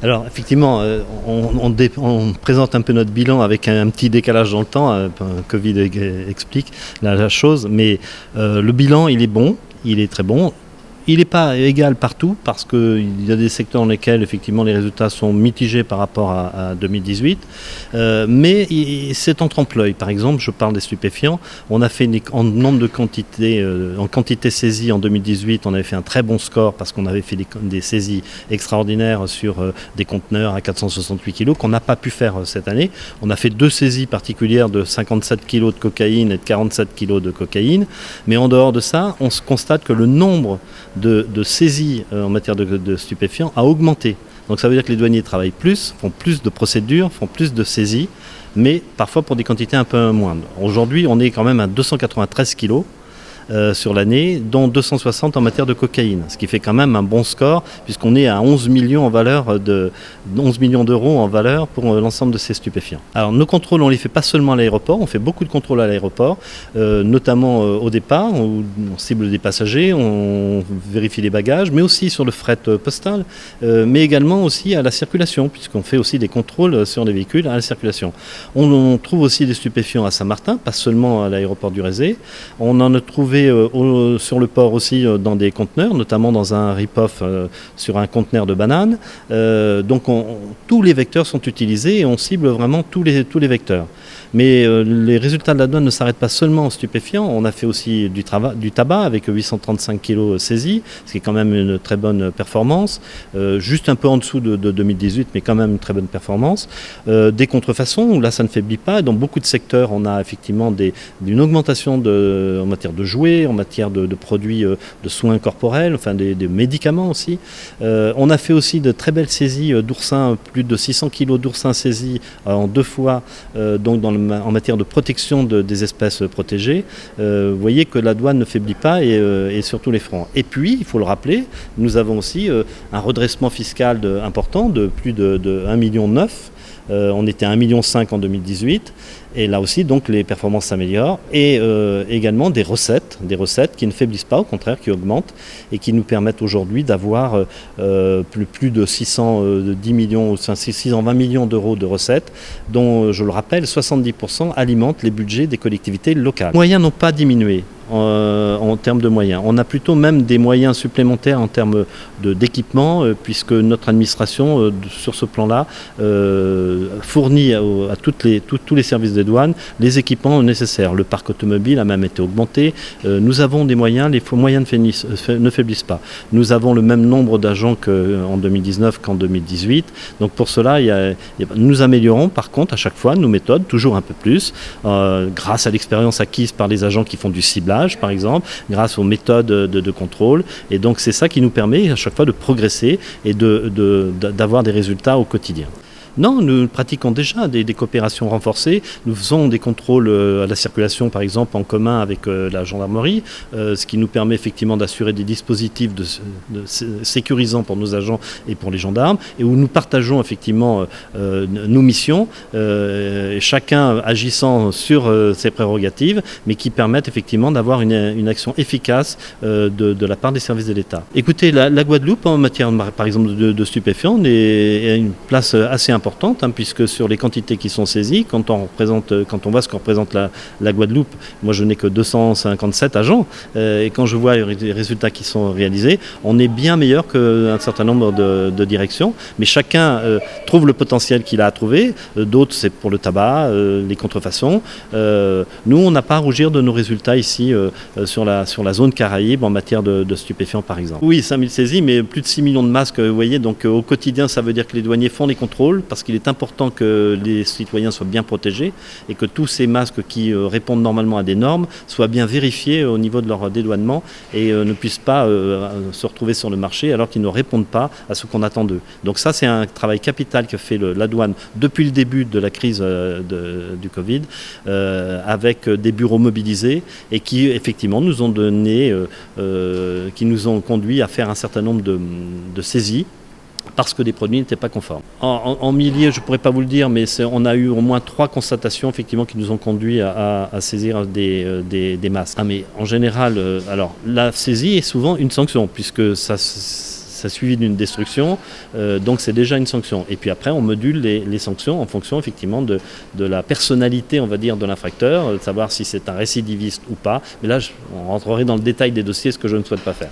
Alors effectivement, on présente un peu notre bilan avec un petit décalage dans le temps, Covid explique la chose, mais le bilan il est bon, il est très bon. Il n'est pas égal partout parce qu'il y a des secteurs dans lesquels effectivement les résultats sont mitigés par rapport à 2018, mais c'est en trompe-l'œil. Par exemple, je parle des stupéfiants. On a fait en nombre de quantités, en quantité saisie en 2018, on avait fait un très bon score parce qu'on avait fait des saisies extraordinaires sur des conteneurs à 468 kg qu'on n'a pas pu faire cette année. On a fait 2 saisies particulières de 57 kg de cocaïne et de 47 kg de cocaïne, mais en dehors de ça, on se constate que le nombre de saisies en matière de stupéfiants a augmenté. Donc ça veut dire que les douaniers travaillent plus, font plus de procédures, font plus de saisies, mais parfois pour des quantités un peu moindres. Aujourd'hui, on est quand même à 293 kg sur l'année, dont 260 en matière de cocaïne, ce qui fait quand même un bon score, puisqu'on est à 11 millions d'euros en valeur pour l'ensemble de ces stupéfiants. Alors nos contrôles, on les fait pas seulement à l'aéroport, on fait beaucoup de contrôles à l'aéroport, notamment au départ, où on cible des passagers, on vérifie les bagages, mais aussi sur le fret postal, mais également aussi à la circulation, puisqu'on fait aussi des contrôles sur les véhicules à la circulation. On trouve aussi des stupéfiants à Saint-Martin, pas seulement à l'aéroport du Rézé. On en a trouvé sur le port aussi dans des conteneurs, notamment dans un rip-off sur un conteneur de bananes. Donc tous les vecteurs sont utilisés et on cible vraiment tous les vecteurs. Mais les résultats de la douane ne s'arrêtent pas seulement aux stupéfiants. On a fait aussi du tabac avec 835 kg saisis, ce qui est quand même une très bonne performance. Juste un peu en dessous de 2018, mais quand même une très bonne performance. Des contrefaçons, où là ça ne faiblit pas. Dans beaucoup de secteurs, on a effectivement une augmentation en matière de jouets, en matière de produits de soins corporels, enfin des médicaments aussi. On a fait aussi de très belles saisies d'oursins, plus de 600 kg d'oursins saisis en 2 fois, donc en matière de protection des espèces protégées. Vous voyez que la douane ne faiblit pas et sur tous les fronts. Et puis, il faut le rappeler, nous avons aussi un redressement fiscal important de plus de 1,9 million. On était à 1,5 million en 2018. Et là aussi, donc, les performances s'améliorent. Et également des recettes qui ne faiblissent pas, au contraire, qui augmentent et qui nous permettent aujourd'hui d'avoir plus de 610 millions, 620 millions d'euros de recettes, dont, je le rappelle, 70% alimentent les budgets des collectivités locales. Les moyens n'ont pas diminué. En termes de moyens. On a plutôt même des moyens supplémentaires en termes d'équipement, puisque notre administration, sur ce plan-là, fournit à tous les services des douanes les équipements nécessaires. Le parc automobile a même été augmenté. Nous avons des moyens, les moyens ne faiblissent pas. Nous avons le même nombre d'agents qu'en 2019 qu'en 2018. Donc pour cela, nous améliorons par contre à chaque fois nos méthodes, toujours un peu plus, grâce à l'expérience acquise par les agents qui font du ciblage, par exemple, grâce aux méthodes de contrôle. Et donc c'est ça qui nous permet à chaque fois de progresser et d'avoir des résultats au quotidien. Non, nous pratiquons déjà des coopérations renforcées. Nous faisons des contrôles à la circulation, par exemple, en commun avec la gendarmerie, ce qui nous permet effectivement d'assurer des dispositifs sécurisants pour nos agents et pour les gendarmes, et où nous partageons effectivement nos missions, chacun agissant sur ses prérogatives, mais qui permettent effectivement d'avoir une action efficace de la part des services de l'État. Écoutez, la Guadeloupe, en matière, par exemple, de stupéfiants, a une place assez importante. Puisque sur les quantités qui sont saisies, quand on voit ce que représente la Guadeloupe, moi je n'ai que 257 agents, et quand je vois les résultats qui sont réalisés, on est bien meilleur qu'un certain nombre de directions, mais chacun trouve le potentiel qu'il a à trouver. D'autres c'est pour le tabac, les contrefaçons. Nous on n'a pas à rougir de nos résultats ici sur la zone Caraïbe en matière de stupéfiants par exemple. Oui, 5000 saisies, mais plus de 6 millions de masques, vous voyez, donc au quotidien ça veut dire que les douaniers font les contrôles, parce qu'il est important que les citoyens soient bien protégés et que tous ces masques qui répondent normalement à des normes soient bien vérifiés au niveau de leur dédouanement et ne puissent pas se retrouver sur le marché alors qu'ils ne répondent pas à ce qu'on attend d'eux. Donc ça, c'est un travail capital que fait la douane depuis le début de la crise du Covid, avec des bureaux mobilisés et qui effectivement nous ont qui nous ont conduit à faire un certain nombre de saisies, parce que les produits n'étaient pas conformes. En milliers, je ne pourrais pas vous le dire, mais on a eu au moins 3 constatations effectivement, qui nous ont conduit à saisir des masques. Mais en général, alors la saisie est souvent une sanction, puisque ça suivi d'une destruction, donc c'est déjà une sanction. Et puis après, on module les sanctions en fonction effectivement de la personnalité, on va dire, de l'infracteur, de savoir si c'est un récidiviste ou pas. Mais là, on rentrerait dans le détail des dossiers, ce que je ne souhaite pas faire.